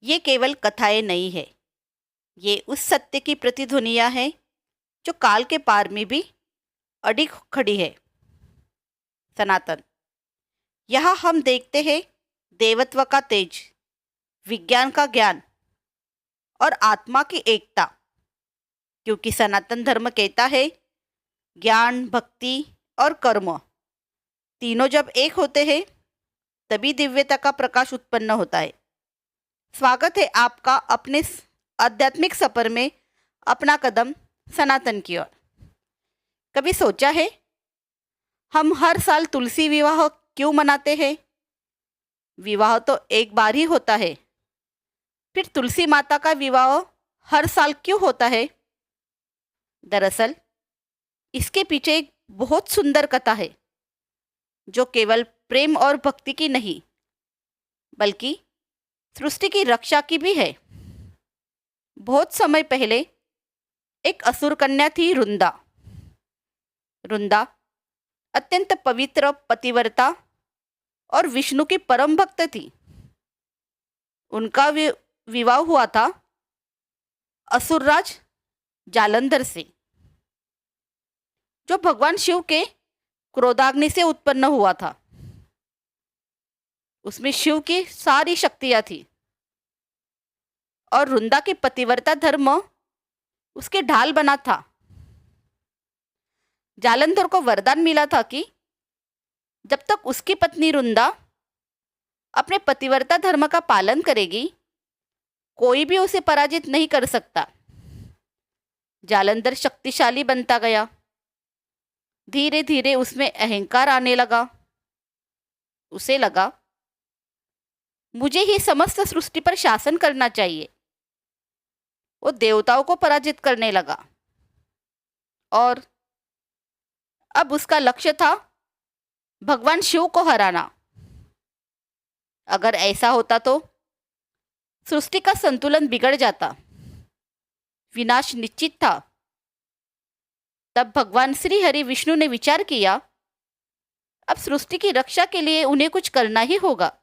ये केवल कथाएं नहीं है। ये उस सत्य की प्रतिध्वनियां हैं जो काल के पार में भी अड़ी खड़ी है। सनातन। यहाँ हम देखते हैं देवत्व का तेज, विज्ञान का ज्ञान और आत्मा की एकता। क्योंकि सनातन धर्म कहता है ज्ञान, भक्ति और कर्म तीनों जब एक होते हैं तभी दिव्यता का प्रकाश उत्पन्न होता है। स्वागत है आपका अपने आध्यात्मिक सफर में, अपना कदम सनातन की ओर। कभी सोचा है हम हर साल तुलसी विवाह क्यों मनाते हैं? विवाह तो एक बार ही होता है, फिर तुलसी माता का विवाह हर साल क्यों होता है? दरअसल इसके पीछे एक बहुत सुंदर कथा है जो केवल प्रेम और भक्ति की नहीं बल्कि सृष्टि की रक्षा की भी है। बहुत समय पहले एक असुर कन्या थी, रुंदा। रुंदा अत्यंत पवित्र, पतिव्रता और विष्णु की परम भक्त थी। उनका विवाह हुआ था असुरराज जालंधर से, जो भगवान शिव के क्रोधाग्नि से उत्पन्न हुआ था। उसमें शिव की सारी शक्तियां थी और रुंदा की पतिव्रता धर्म उसके ढाल बना था। जालंधर को वरदान मिला था कि जब तक उसकी पत्नी रुंदा अपने पतिव्रता धर्म का पालन करेगी, कोई भी उसे पराजित नहीं कर सकता। जालंधर शक्तिशाली बनता गया। धीरे धीरे उसमें अहंकार आने लगा। उसे लगा मुझे ही समस्त सृष्टि पर शासन करना चाहिए। वो देवताओं को पराजित करने लगा और अब उसका लक्ष्य था भगवान शिव को हराना। अगर ऐसा होता तो सृष्टि का संतुलन बिगड़ जाता, विनाश निश्चित था। तब भगवान श्री हरि विष्णु ने विचार किया, अब सृष्टि की रक्षा के लिए उन्हें कुछ करना ही होगा।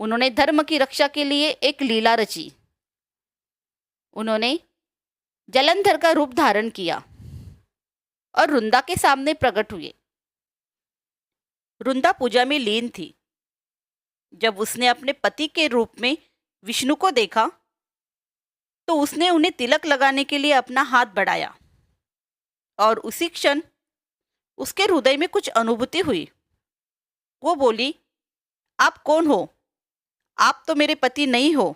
उन्होंने धर्म की रक्षा के लिए एक लीला रची। उन्होंने जलंधर का रूप धारण किया और रुंदा के सामने प्रकट हुए। रुंदा पूजा में लीन थी। जब उसने अपने पति के रूप में विष्णु को देखा तो उसने उन्हें तिलक लगाने के लिए अपना हाथ बढ़ाया और उसी क्षण उसके हृदय में कुछ अनुभूति हुई। वो बोली, आप कौन हो? आप तो मेरे पति नहीं हो।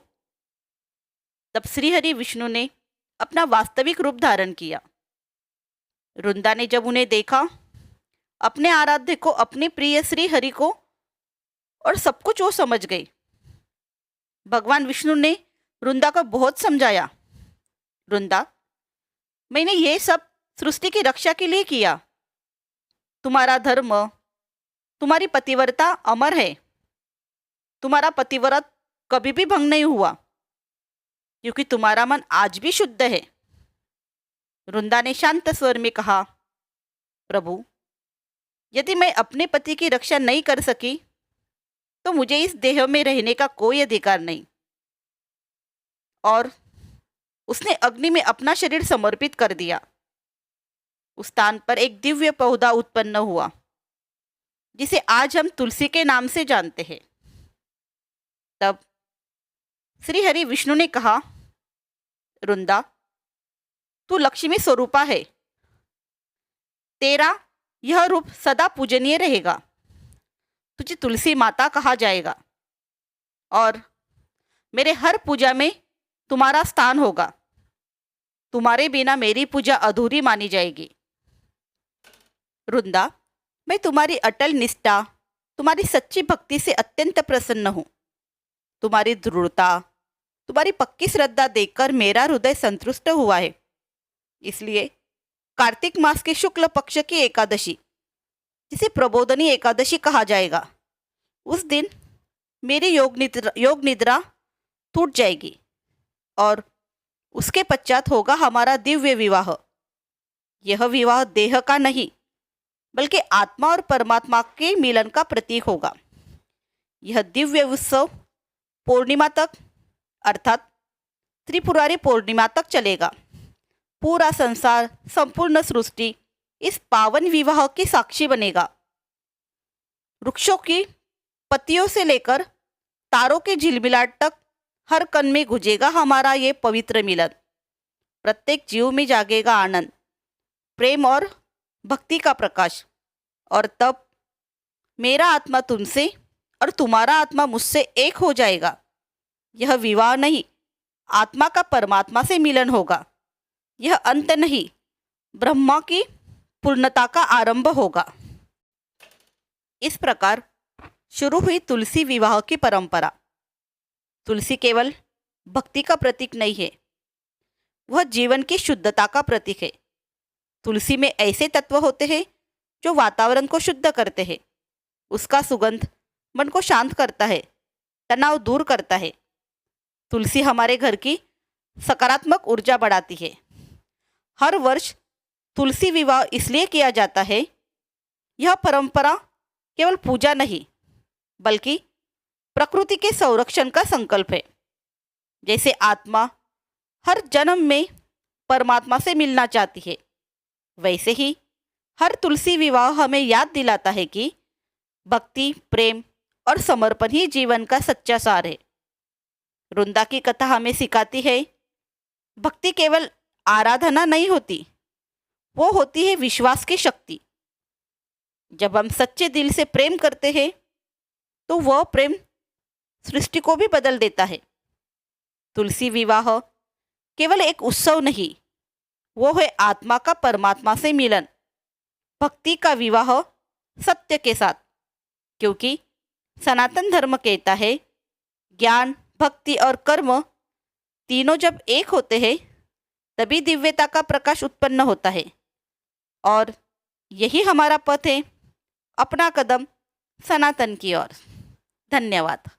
तब श्रीहरि विष्णु ने अपना वास्तविक रूप धारण किया। रुंदा ने जब उन्हें देखा, अपने आराध्य को, अपने प्रिय श्री हरि को, और सब कुछ वो समझ गई। भगवान विष्णु ने रुंदा को बहुत समझाया, रुंदा, मैंने ये सब सृष्टि की रक्षा के लिए किया। तुम्हारा धर्म, तुम्हारी पतिव्रता अमर है। तुम्हारा पतिव्रत कभी भी भंग नहीं हुआ क्योंकि तुम्हारा मन आज भी शुद्ध है। रुंदा ने शांत स्वर में कहा, प्रभु, यदि मैं अपने पति की रक्षा नहीं कर सकी तो मुझे इस देह में रहने का कोई अधिकार नहीं। और उसने अग्नि में अपना शरीर समर्पित कर दिया। उस स्थान पर एक दिव्य पौधा उत्पन्न हुआ जिसे आज हम तुलसी के नाम से जानते हैं। तब श्री हरि विष्णु ने कहा, रुंदा, तू लक्ष्मी स्वरूपा है। तेरा यह रूप सदा पूजनीय रहेगा। तुझे तुलसी माता कहा जाएगा और मेरे हर पूजा में तुम्हारा स्थान होगा। तुम्हारे बिना मेरी पूजा अधूरी मानी जाएगी। रुंदा, मैं तुम्हारी अटल निष्ठा, तुम्हारी सच्ची भक्ति से अत्यंत प्रसन्न हूँ। तुम्हारी दृढ़ता, तुम्हारी पक्की श्रद्धा देखकर मेरा हृदय संतुष्ट हुआ है। इसलिए कार्तिक मास के शुक्ल पक्ष की एकादशी, जिसे प्रबोधनी एकादशी कहा जाएगा, उस दिन मेरी योग निद्रा टूट जाएगी और उसके पश्चात होगा हमारा दिव्य विवाह। यह विवाह देह का नहीं बल्कि आत्मा और परमात्मा के मिलन का प्रतीक होगा। यह दिव्य उत्सव पूर्णिमा तक अर्थात त्रिपुरारी पूर्णिमा तक चलेगा। पूरा संसार, संपूर्ण सृष्टि इस पावन विवाह की साक्षी बनेगा। वृक्षों की पत्तियों से लेकर तारों के झिलमिलाट तक हर कण में गुंजेगा हमारा ये पवित्र मिलन। प्रत्येक जीव में जागेगा आनंद, प्रेम और भक्ति का प्रकाश। और तब मेरा आत्मा तुमसे और तुम्हारा आत्मा मुझसे एक हो जाएगा। यह विवाह नहीं, आत्मा का परमात्मा से मिलन होगा। यह अंत नहीं, ब्रह्मा की पूर्णता का आरंभ होगा। इस प्रकार शुरू हुई तुलसी विवाह की परंपरा। तुलसी केवल भक्ति का प्रतीक नहीं है, वह जीवन की शुद्धता का प्रतीक है। तुलसी में ऐसे तत्व होते हैं जो वातावरण को शुद्ध करते हैं। उसका सुगंध मन को शांत करता है, तनाव दूर करता है। तुलसी हमारे घर की सकारात्मक ऊर्जा बढ़ाती है। हर वर्ष तुलसी विवाह इसलिए किया जाता है, यह परंपरा केवल पूजा नहीं बल्कि प्रकृति के संरक्षण का संकल्प है। जैसे आत्मा हर जन्म में परमात्मा से मिलना चाहती है, वैसे ही हर तुलसी विवाह हमें याद दिलाता है कि भक्ति, प्रेम और समर्पण ही जीवन का सच्चा सार है। वृंदा की कथा हमें सिखाती है, भक्ति केवल आराधना नहीं होती, वो होती है विश्वास की शक्ति। जब हम सच्चे दिल से प्रेम करते हैं तो वह प्रेम सृष्टि को भी बदल देता है। तुलसी विवाह केवल एक उत्सव नहीं, वो है आत्मा का परमात्मा से मिलन, भक्ति का विवाह सत्य के साथ। क्योंकि सनातन धर्म कहता है, ज्ञान, भक्ति और कर्म तीनों जब एक होते हैं तभी दिव्यता का प्रकाश उत्पन्न होता है। और यही हमारा पथ है, अपना कदम सनातन की ओर। धन्यवाद।